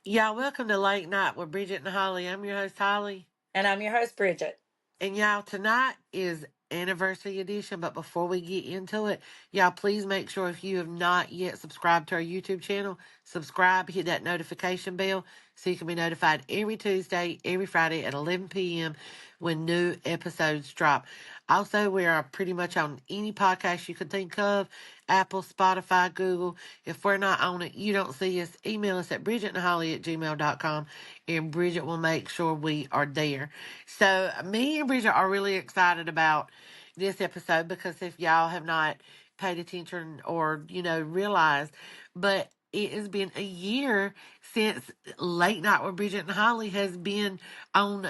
Y'all, welcome to Late Night with Bridget and Holly. I'm your host, Holly. And I'm your host, Bridget. And y'all, tonight is anniversary edition. But before we get into it, y'all, please make sure if you have not yet subscribed to our YouTube channel, subscribe, hit that notification bell so you can be notified every Tuesday, every Friday at 11 p.m. when new episodes drop. Also, we are pretty much on any podcast you can think of: Apple, Spotify, Google. If we're not on it, you don't see us, email us at bridgetandholly@gmail.com, and Bridget will make sure we are there. So, me and Bridget are really excited about this episode because if y'all have not paid attention or, realized, but it has been a year since Late Night with Bridget and Holly has been on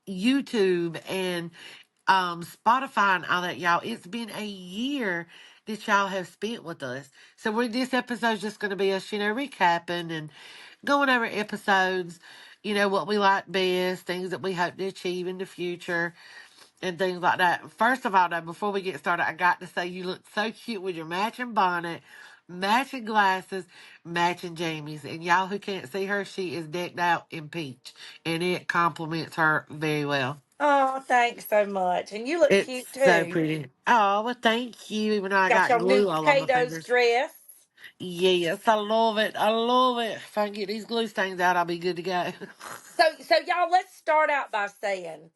YouTube and Spotify and all that, y'all. It's been a year that y'all have spent with us. So this episode's just going to be us, recapping and going over episodes, what we like best, things that we hope to achieve in the future, and things like that. First of all, though, before we get started, I got to say you look so cute with your matching bonnet, matching glasses, matching jammies. And y'all who can't see her, she is decked out in peach, and it complements her very well. Oh, thanks so much. And you look It's cute so too. pretty. Oh, well, thank you. Even though I Got got your new glue all on my potatoes fingers. dress. Yes, I love it. I love it. If I can get these glue stains out, I'll be good to go. So y'all, let's start out by saying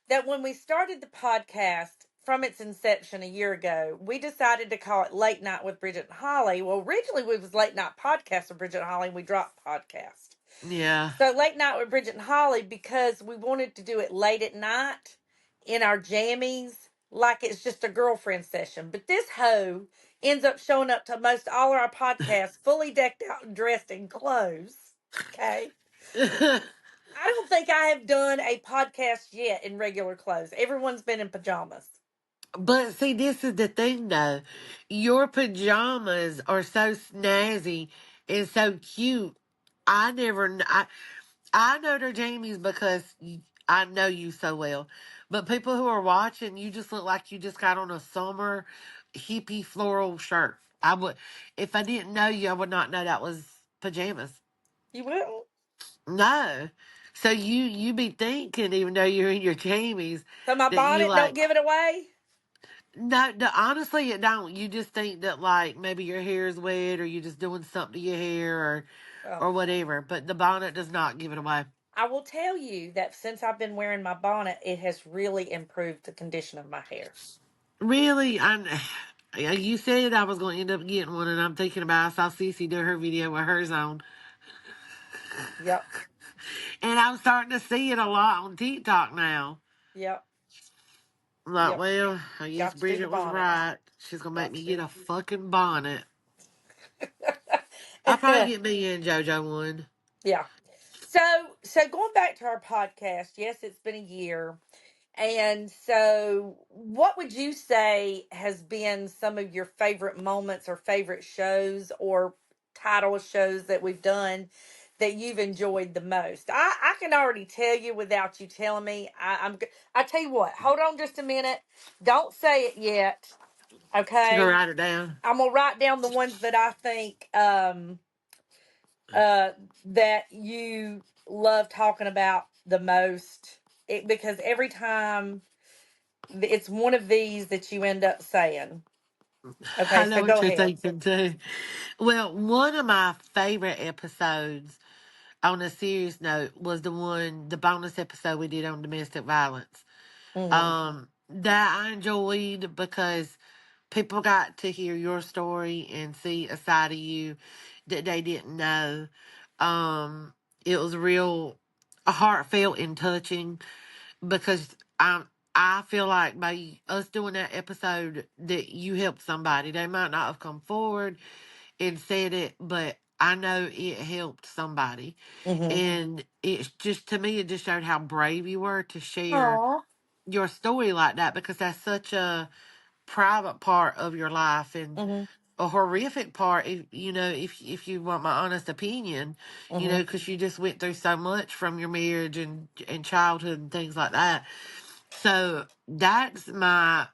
that when we started the podcast from its inception a year ago, we decided to call it Late Night with Bridget and Holly. Well, originally it was Late Night Podcast with Bridget and Holly, and we dropped podcast. Yeah. So Late Night with Bridget and Holly, because we wanted to do it late at night in our jammies, like it's just a girlfriend session. But this hoe ends up showing up to most all of our podcasts fully decked out and dressed in clothes. Okay. I don't think I have done a podcast yet in regular clothes. Everyone's been in pajamas. But see, this is the thing though. Your pajamas are so snazzy and so cute. I never, I know they're Jamie's because I know you so well. But people who are watching, you just look like you just got on a summer hippie floral shirt. I would, if I didn't know you, I would not know that was pajamas. You will? No. So you be thinking, even though you're in your jammies, So my that you bonnet don't like. give it away? No, no, honestly, it don't. You just think that like maybe your hair is wet, or you're just doing something to your hair, Oh. or whatever. But the bonnet does not give it away. I will tell you that since I've been wearing my bonnet, it has really improved the condition of my hair. Really, You said I was going to end up getting one, and I'm thinking about. I saw Cece do her video with hers on, Yep. and I'm starting to see it a lot on TikTok now. Yep. I'm like, Yep. well, I guess Got to do the Bridget was bonnet. right. She's gonna make Got me to get do. a fucking bonnet. I'll probably get me and JoJo one. Yeah. So going back to our podcast, yes, it's been a year. And so what would you say has been some of your favorite moments or favorite shows or title shows that we've done that you've enjoyed the most? I can already tell you without you telling me. I tell you what, hold on just a minute. Don't say it yet. She gonna Okay. write it down. I'm gonna write down the ones that I think uh that you love talking about the most. Because every time it's one of these that you end up saying. Okay, I so know what go you're ahead. thinking too. Well, one of my favorite episodes, on a serious note, was the bonus episode we did on domestic violence. Hmm. That I enjoyed because people got to hear your story and see a side of you that they didn't know. Um, it was real heartfelt and touching because I feel like by us doing that episode that you helped somebody. They might not have come forward and said it, but I know it helped somebody. Hmm. And it's just, to me, it just showed how brave you were to share Aw. your story like that because that's such a private part of your life and Hmm. a horrific part, if you want my honest opinion, Hmm. because you just went through so much from your marriage and childhood and things like that. So that's my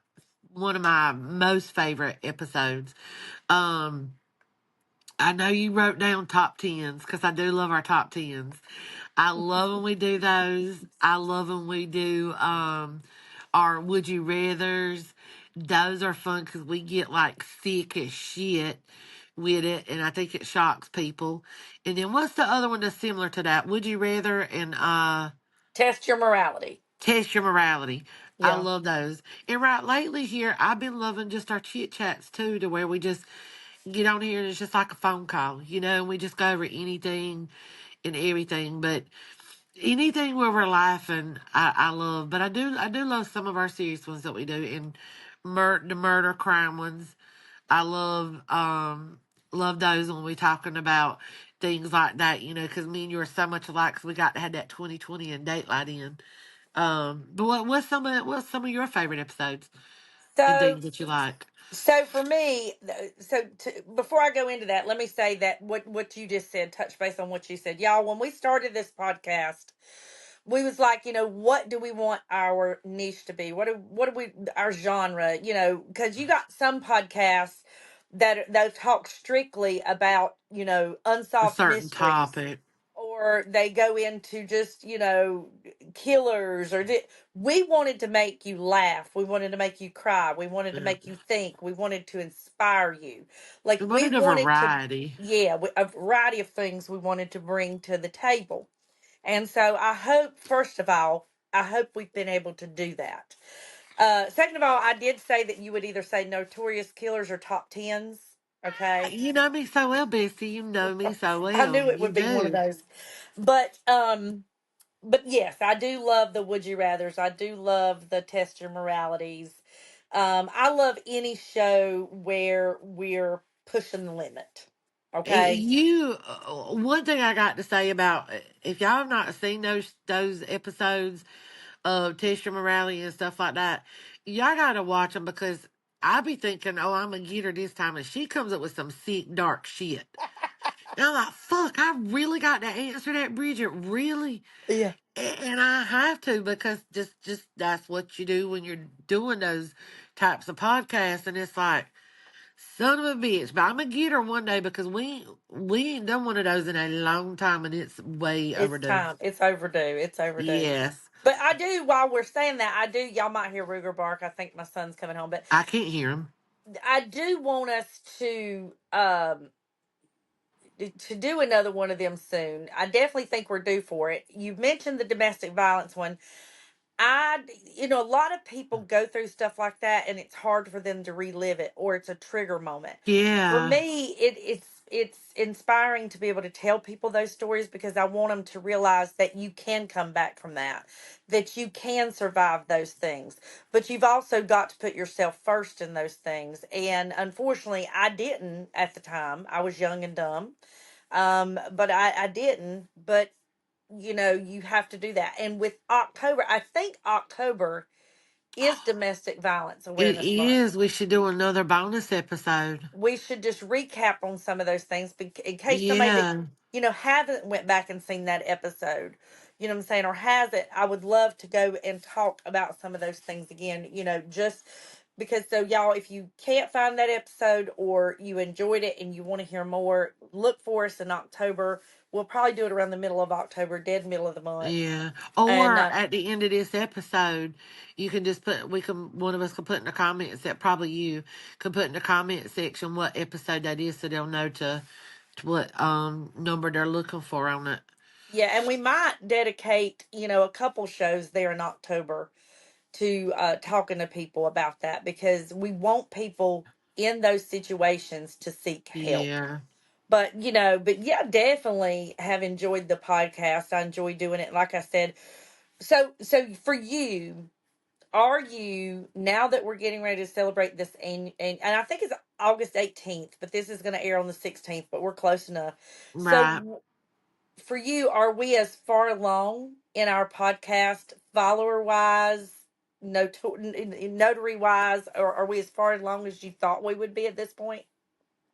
one of my most favorite episodes. Um, I know you wrote down top tens because I do love our top tens. I love when we do those. I love when we do our would you rather's. Those are fun because we get like sick as shit with it, and I think it shocks people. And then what's the other one that's similar to that? Would you rather and Test your morality. test your morality. I Yeah. love those. And right lately here, I've been loving just our chit chats too, to where we just get on here and it's just like a phone call, and we just go over anything and everything. But anything where we're laughing, I love. But I do love some of our serious ones that we do, and the murder crime ones. I love those when we talking about things like that, because me and you are so much alike. 'Cause we got to have that 2020 and Dateline in. But what's some of your favorite episodes and So things that you like? so for me, before I go into that, let me say that what you just said, touch base on what you said, y'all. When we started this podcast, we was like, what do we want our niche to be? What do we our genre? Because you got some podcasts that talk strictly about A unsolved certain mysteries, topic. or they go into just killers, we wanted to make you laugh, we wanted to make you cry, we wanted to Yeah. make you think, we wanted to inspire you, like We we wanted a wanted to, variety. yeah, a variety of things we wanted to bring to the table. And so I hope, first of all, I hope we've been able to do that. Second of all, I did say that you would either say notorious killers or top tens. Okay. You know me so well, Bessie. You know me so I well. knew it You would be one of do. those. But yes, I do love the would you rather's. I do love the test your moralities. I love any show where we're pushing the limit. Okay. One thing I got to say about, if y'all have not seen those episodes of Test Your Morality and stuff like that, y'all gotta watch them, because I be thinking, oh, I'm gonna get her this time, and she comes up with some sick dark shit. And I'm like, fuck, I really got to answer that, Bridget, really? Yeah. And I have to, because just that's what you do when you're doing those types of podcasts, and it's like, son of a bitch. But I'm gonna get her one day, because we ain't done one of those in a long time, and it's way It's overdue. time. It's overdue. It's overdue. Yes, But I do, while we're saying that, I do, y'all might hear Ruger bark. I think my son's coming home. But I can't hear him. I do want us to do another one of them soon. I definitely think we're due for it. You mentioned the domestic violence one. I, a lot of people go through stuff like that, and it's hard for them to relive it, or it's a trigger moment. For Yeah, me, it's inspiring to be able to tell people those stories, because I want them to realize that you can come back from that you can survive those things, but you've also got to put yourself first in those things. And unfortunately, I didn't at the time. I was young and dumb, but I didn't. But you have to do that. And with October, I think October is Domestic Violence it Awareness Month. is. We should do another bonus episode. We should just recap on some of those things, in case somebody that Yeah, haven't went back and seen that episode, what I'm saying, or hasn't. I would love to go and talk about some of those things again, just because. So y'all, if you can't find that episode, or you enjoyed it and you want to hear more, look for us in October. We'll probably do it around the middle of October, dead middle of the month. yeah. And Or at the end of this episode, you can just one of us can put in the comments, that probably you can put in the comment section what episode that is, so they'll know to what number they're looking for on it. yeah, and we might dedicate, a couple shows there in October to talking to people about that, because we want people in those situations to seek help. Yeah. But yeah, definitely have enjoyed the podcast. I enjoy doing it. Like I said, so for you, are you, now that we're getting ready to celebrate this, and I think it's August 18th, but this is going to air on the 16th, but we're close enough. Right. So for you, are we as far along in our podcast, follower wise, notary wise, or are we as far along as you thought we would be at this point?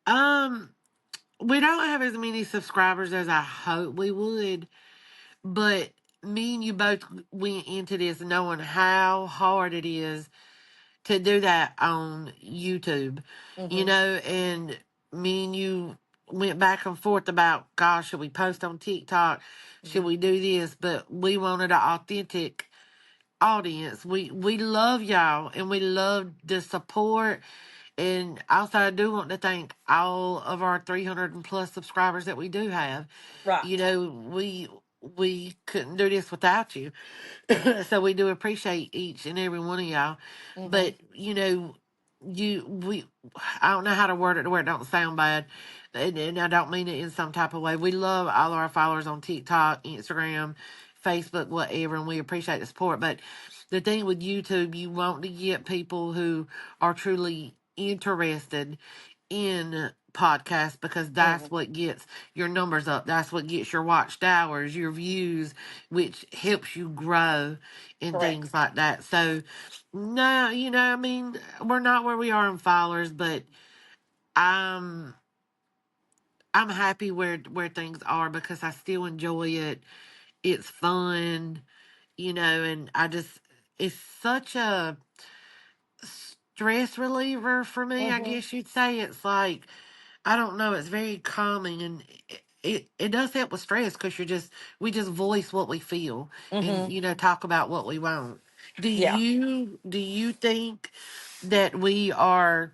Um, we don't have as many subscribers as I hope we would, but me and you both went into this knowing how hard it is to do that on YouTube, Mm-hmm. and me and you went back and forth about, gosh, should we post on TikTok? Should Mhm. we do this? But we wanted an authentic audience. We love y'all and we love the support. And also, I do want to thank all of our 300 and plus subscribers that we do have. You Right. know, we couldn't do this without you. So we do appreciate each and every one of y'all. Hmm. But you know, we I don't know how to word it to where it don't sound bad, and I don't mean it in some type of way. We love all our followers on TikTok, Instagram, Facebook, whatever, and we appreciate the support. But the thing with YouTube, you want to get people who are truly interested in podcasts because that's Hmm. what gets your numbers up. That's what gets your watched hours, your views, which helps you grow and Correct. things like that. So, no, you know, I mean, we're not where we are in followers, but I'm I'm happy where things are because I still enjoy it. It's fun, you know, and I just it's such a stress reliever for me, I Hmm. guess you'd say. It's like I don't know. It's very calming, and it does help with stress because we just voice what we feel, and Hmm. you know talk about what we want. Yeah. Do you think that we are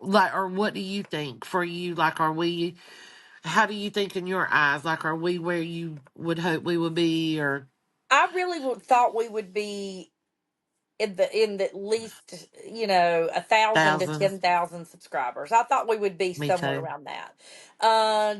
like, or what do you think for you? Like, are we? How do you think in your eyes? Like, are we where you would hope we would be, or I really thought we would be in the at least, 1,000 to thousands? 10,000 subscribers. I thought we would be Me somewhere too. around that.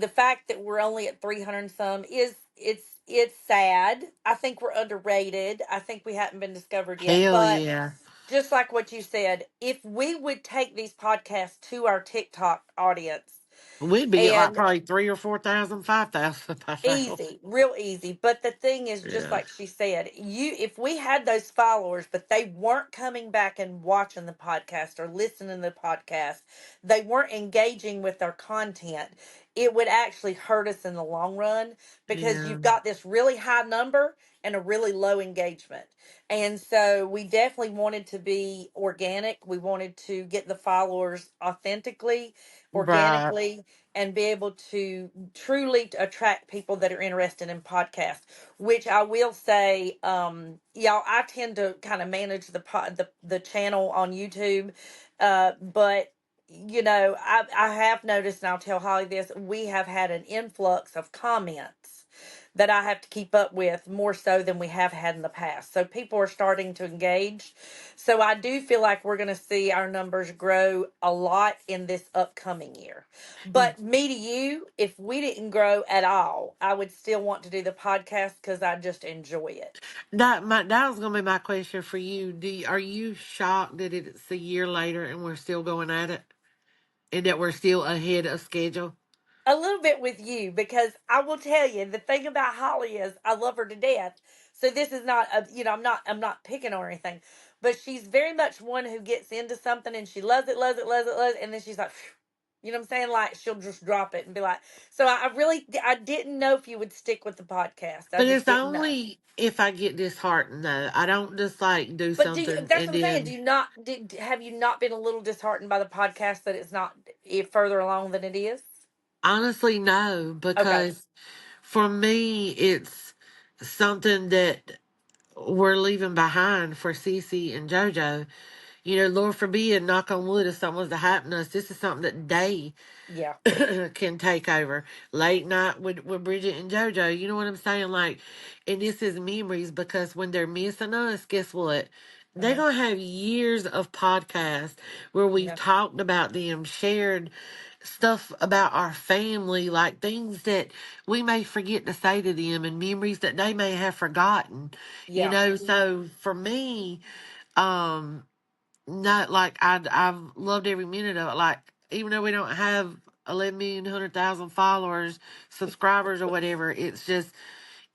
The fact that we're only at 300 and some is it's sad. I think we're underrated. I think we haven't been discovered yet. Hell But yeah. just like what you said, if we would take these podcasts to our TikTok audience We'd be at like and probably 3 or 4,000, 5,000 by now. easy, real easy. But the thing is, just Yeah. like she said, if we had those followers, but they weren't coming back and watching the podcast or listening to the podcast, they weren't engaging with our content, it would actually hurt us in the long run because Yeah. you've got this really high number and a really low engagement. And so we definitely wanted to be organic. We wanted to get the followers authentically, Right. organically, and be able to truly attract people that are interested in podcasts. Which I will say, y'all, I tend to kind of manage the channel on YouTube, but I have noticed, and I'll tell Holly this: we have had an influx of comments that I have to keep up with more so than we have had in the past. So people are starting to engage. So I do feel like we're going to see our numbers grow a lot in this upcoming year. But me to you, if we didn't grow at all, I would still want to do the podcast because I just enjoy it. That was gonna be my question for you. Are you shocked that it's a year later and we're still going at it, and that we're still ahead of schedule? A little bit with you because I will tell you the thing about Holly is I love her to death. So this is not I'm not picking on her or anything, but she's very much one who gets into something and she loves it, loves it, loves it, loves it, and then she's like, phew, you know what I'm saying? Like she'll just drop it and be like, so I didn't know if you would stick with the podcast. I But just it's didn't know. only if I get disheartened though. I don't just like do But do you, something that's and what I'm saying. Do then you not have you not been a little disheartened by the podcast that it's not further along than it is? honestly no, Okay. because for me it's something that we're leaving behind for Cece and JoJo. You know, Lord forbid, knock on wood, if something was to happen to us, this is something that they Yeah. can take over. Late night with Bridget and JoJo. You know what I'm saying? Like, and this is memories because when they're missing us, guess what? They're Uh-huh. going to have years of podcasts where we've Yeah. talked about them, shared stuff about our family, like things that we may forget to say to them and memories that they may have forgotten, you Yeah. know? So for me, um, not like I've loved every minute of it. Like even though we don't have 11,100,000 followers, subscribers, or whatever, it's just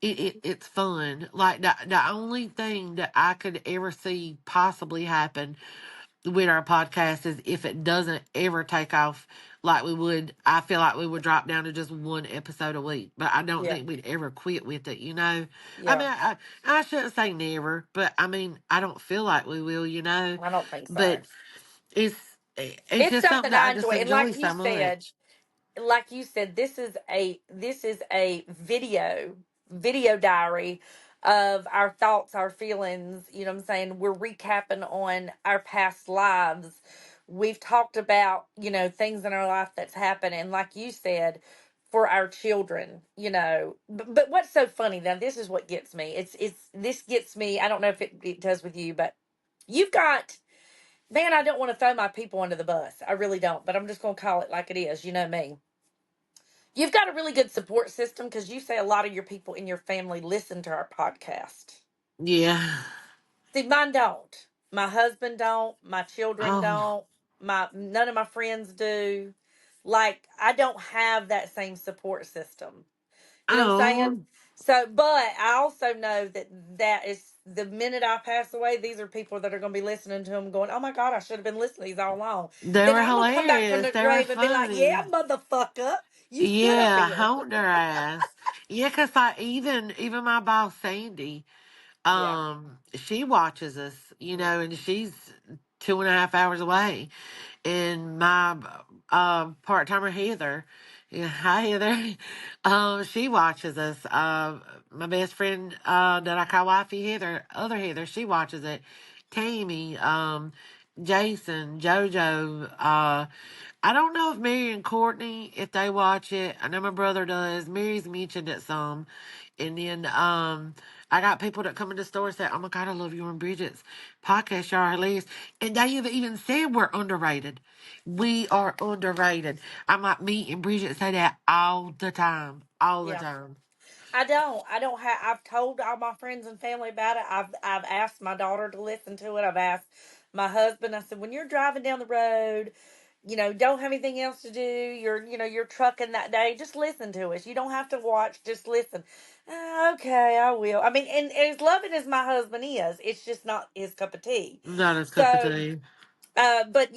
it's fun. Like the only thing that I could ever see possibly happen with our podcast is if it doesn't ever take off like we would. I feel like we would drop down to just one episode a week, but I don't Yeah. think we'd ever quit with it. You know, I Yeah. mean, I shouldn't say never, but I mean, I don't feel like we will. You know, I don't think so. but it's it's It's just something something that I I just enjoy. And like enjoy you so said, much. like you said, this is a video diary of our thoughts, our feelings. You know what I'm saying? We're recapping on our past lives. We've talked about, things in our life that's happened, and like you said, for our children, but what's so funny now, this is what gets me. It's this gets me. I don't know if it does with you, but you've got, man, I don't want to throw my people under the bus. I really don't, but I'm just going to call it like it is. You know me. You've got a really good support system because you say a lot of your people in your family listen to our podcast. Yeah. See, mine don't. My husband don't. My children Oh. don't. My None of my friends do. Like, I don't have that same support system. You know what I'm saying? Oh. So, but I also know that is the minute I pass away, these are people that are going to be listening to them going, oh my God, I should have been listening to these all along. They Then were I'm going to come back from hilarious. the They were grave and be like, yeah, funny. motherfucker, you should have Yeah, been. honed their ass. Yeah, 'cause like even my boss Sandy, Yeah. she watches us, and she's 2.5 hours away. And my part timer Heather, yeah, hi Heather, she watches us. My best friend that I call wifey Heather, other Heather, she watches it. Tammy, Jason, JoJo, I don't know if Mary and Courtney, if they watch it. I know my brother does. Mary's mentioned it some. And then I got people that come into the store and say, oh my God, I love you and Bridget's podcast. Y'all are hilarious. And they have even said we're underrated. We are underrated. I'm like, me and Bridget say that all the time. All the Yeah. time. I don't have. I've told all my friends and family about it. I've asked my daughter to listen to it. I've asked my husband. I said, when you're driving down the road, don't have anything else to do. You're trucking that day. Just listen to us. You don't have to watch. Just listen. Okay, I will. I mean, and as loving as my husband is, it's just not his cup of tea. Not a cup of So, tea. but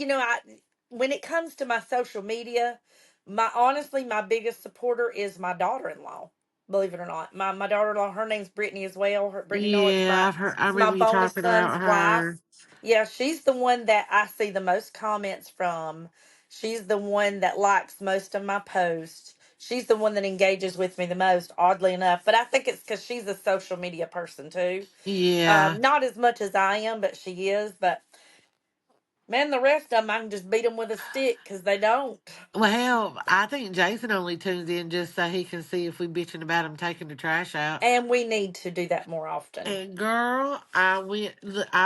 when it comes to my social media, my biggest supporter is my daughter-in-law. Believe it or not, my daughter-in-law, her name's Brittany as well. Brittany Noah Yeah, I've heard. I is my remember you bonus talking son's about wife. her. Yeah, she's the one that I see the most comments from. She's the one that likes most of my posts. She's the one that engages with me the most, oddly enough. But I think it's because she's a social media person too. Yeah. Not as much as I am, but she is. But man, the rest of them, I can just beat them with a stick because they don't. Well, I think Jason only tunes in just so he can see if we bitching about him taking the trash out. And we need to do that more often. And girl, I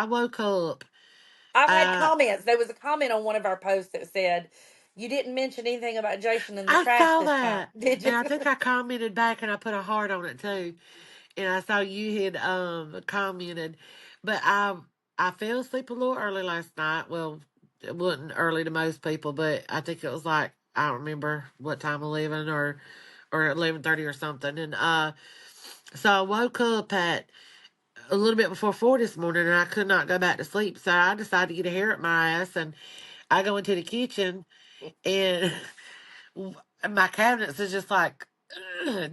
woke up. I've had Uh, comments. There was a comment on one of our posts that said, you didn't mention anything about Jason in the I trash saw this time, that, did you? and I think I commented back, and I put a heart on it too. And I saw you had commented, but I fell asleep a little early last night. Well, it wasn't early to most people, but I think it was like I don't remember what time, 11 or 11:30 or something. And so I woke up at a little bit before 4 this morning, and I could not go back to sleep. So I decided to get a hair at my ass, and I go into the kitchen, and my cabinets are just like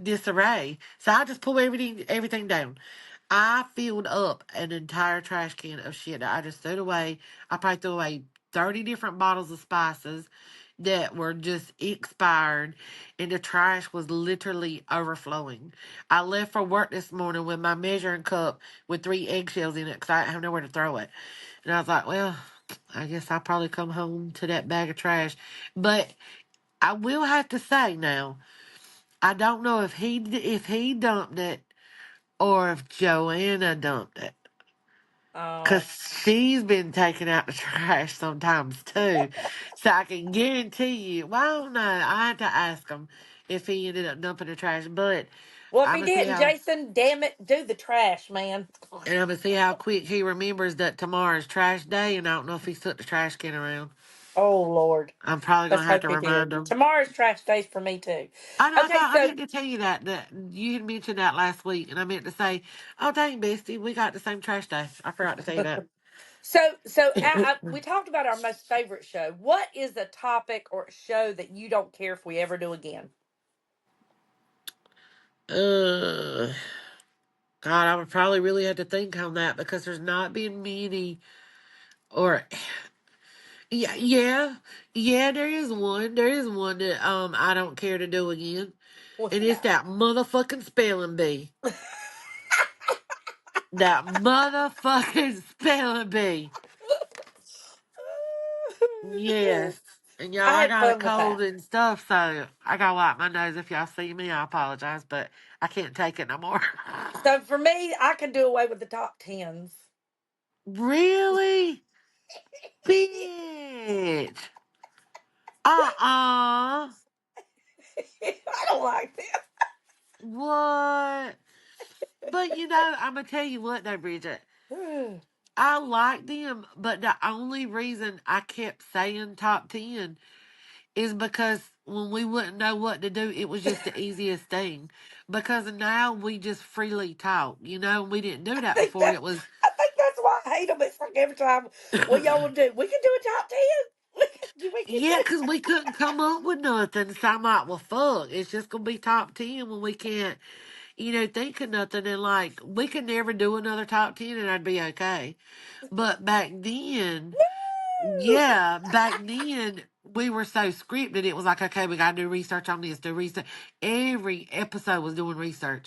disarray. So I just pull everything down. I filled up an entire trash can of shit that I just threw away. I probably threw away 30 different bottles of spices that were just expired, and the trash was literally overflowing. I left for work this morning with my measuring cup with 3 eggshells in it because I didn't have nowhere to throw it. And I was like, well, I guess I'll probably come home to that bag of trash. But I will have to say now, I don't know if he dumped it or if Joanna dumped it. Cause Oh, she's been taking out the trash sometimes too, so I can guarantee you. Well, I don't know. I had to ask him if he ended up dumping the trash, but well, if I'm he gonna see didn't, how Jason, damn it, do the trash, man. and I'm gonna see how quick he remembers that tomorrow's trash day. And I don't know if he took the trash can around. Oh, Lord. I'm probably gonna Let's have hope to he remind did. him. Tomorrow's trash day for me, too. I Okay, thought I so meant to tell you that you had mentioned that last week, and I meant to say, "Oh, dang, Bestie, we got the same trash day." I forgot to tell you that. we talked about our most favorite show. What is a topic or a show that you don't care if we ever do again? uh, God, I would probably really have to think on that because there's not been many, or Yeah, yeah, yeah. There is one. There is one that I don't care to do again, What's and it's that? that motherfucking spelling bee. That motherfucking spelling bee. Yes. And y'all, I I had got a fun with that. cold and stuff, so I gotta wipe my nose. If y'all see me, I apologize, but I can't take it no more. So for me, I could do away with the top tens. Really? Bitch. Uh-uh. I don't like What? But I'm gonna tell you what though, Bridget. them. I like them, but the only reason I kept saying top 10 is because when we wouldn't know what to do, it was just the easiest thing. Because now we just freely talk, and we didn't do that think before. that It was, I think that's why I hate them. It's like every time, what y'all want to do? We can do a top 10. We can yeah, do. because we couldn't come up with nothing. So I'm like, well, fuck, it's just going to be top 10 when we can't, think of nothing. And like, we could never do another top 10 and I'd be okay. But back then, Woo! yeah, back then we were so scripted. It was like, okay, we gotta do research on this, do research. Every episode was doing research,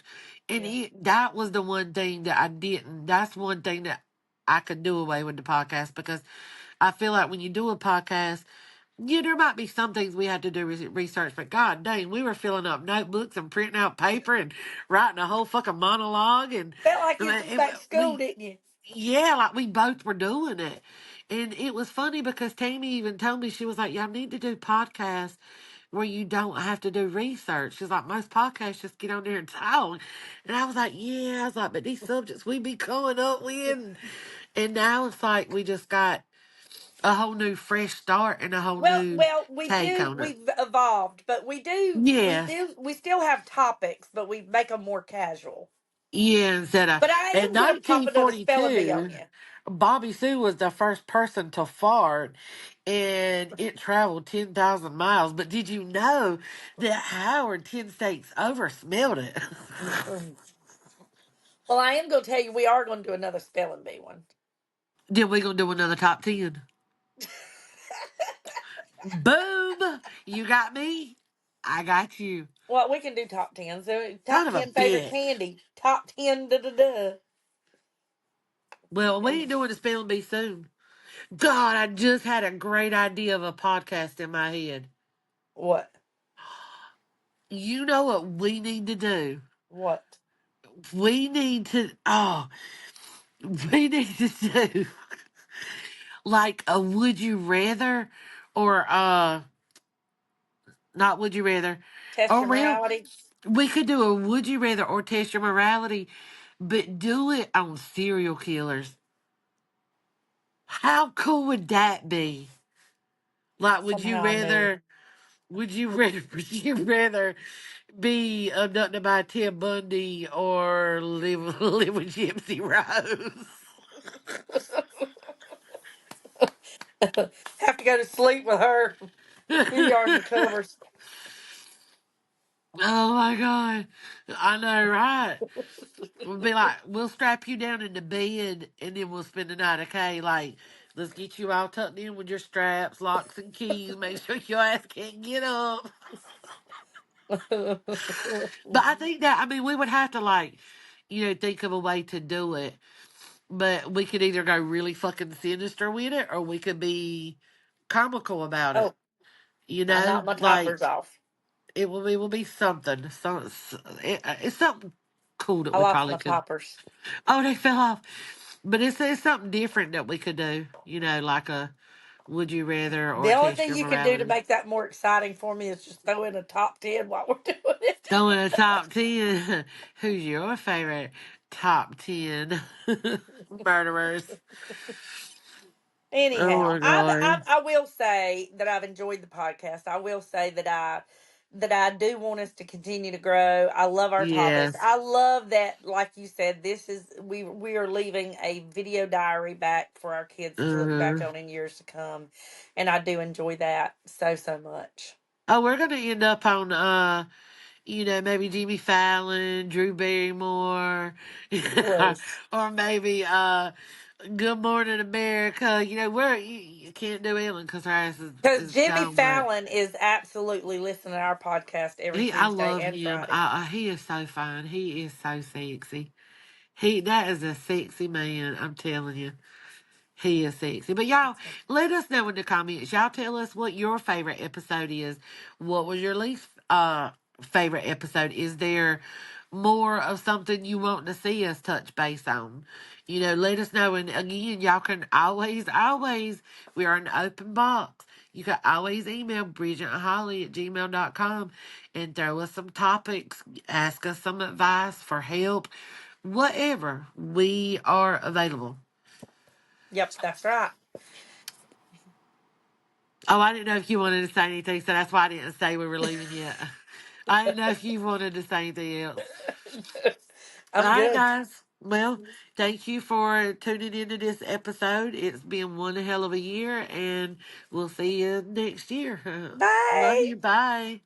and Yeah, that was the one thing that I didn't. That's one thing that I could do away with the podcast because I feel like when you do a podcast, yeah, there might be some things we had to do research, but god dang, we were filling up notebooks and printing out paper and writing a whole fucking monologue, and felt like I you mean, was just back to school, we didn't you? yeah, like we both were doing it. And it was funny because Tammy even told me, she was like, y'all need to do podcasts where you don't have to do research. She's like, most podcasts just get on there and talk. And I was like, yeah. I was like, but these subjects we be coming up with. And now it's like we just got a whole new fresh start and a whole new Well, we take do. on it. We've evolved, but we Yes. do, we still have topics, but we make them more casual. Yeah, instead of But I in am going to pop another spelling bee on 1942, you. Bobby Sue was the first person to fart, and it traveled 10,000 miles. But did you know that Howard 10 states over smelled it? Mm. Well, I am going to tell you, we are going to do another spelling bee one. Then we gonna do another top 10. Boom! You got me. I got you. Well, we can do top 10. So, Son top of a 10 favorite bitch. candy. Top 10 da da da. Well, we ain't doing the spelling bee soon. God, I just had a great idea of a podcast in my head. What? You know what we need to do? What? We need to, oh, we need to do like a would you rather or not would you rather Test or your real, morality. we could do a would you rather or test your morality, but do it on serial killers. How cool would that be? Like Somehow I knew. would you rather would you rather be abducted by Ted Bundy or live with Gypsy Rose? Have to go to sleep with her. Here you are in the covers. Oh my god. I know, right? We'll be like, we'll strap you down in the bed and then we'll spend the night, okay? Like, let's get you all tucked in with your straps, locks and keys, make sure your ass can't get up. But I think that, I mean, we would have to, like, think of a way to do it. But we could either go really fucking sinister with it or we could be comical about it. Oh, I knocked my Like, toppers off. it will be something. It's something cool that I we lost probably my could. toppers. Oh, they fell off. But it's something different that we could do. Like a would you rather or The only test thing your you can do to morality. make that more exciting for me is just throw in a top 10 while we're doing it. Going to top 10. Who's your favorite top 10 murderers? Oh Anyhow, my God. I will say that I've enjoyed the podcast. I will say that I do want us to continue to grow. I love our topics. Yes. I love that, like you said, this is we are leaving a video diary back for our kids to look back Uh-huh. on in years to come, and I do enjoy that so much. Oh, we're going to end up on maybe Jimmy Fallon, Drew Barrymore, Please, or maybe Good morning, America. You know, you can't do Ellen because her ass Because is Jimmy gone, but Fallon is absolutely listening to our podcast every I Tuesday love and him. Friday. He is so fine. He is so sexy. That is a sexy man. I'm telling you. He is sexy. But y'all, let us know in the comments. Y'all tell us what your favorite episode is. What was your least favorite episode? Is there more of something you want to see us touch base on? You know, let us know. And again, y'all can always, we are an open box. You can always email Bridget and Holly at gmail.com and throw us some topics, ask us some advice for help, whatever. We are available. Yep, that's right. Oh, I didn't know if you wanted to say anything, so that's why I didn't say we were leaving yet. I didn't know if you wanted to say anything else. All I'm right, good. guys. Well, thank you for tuning into this episode. It's been one hell of a year, and we'll see you next year. Love Bye. you. Bye.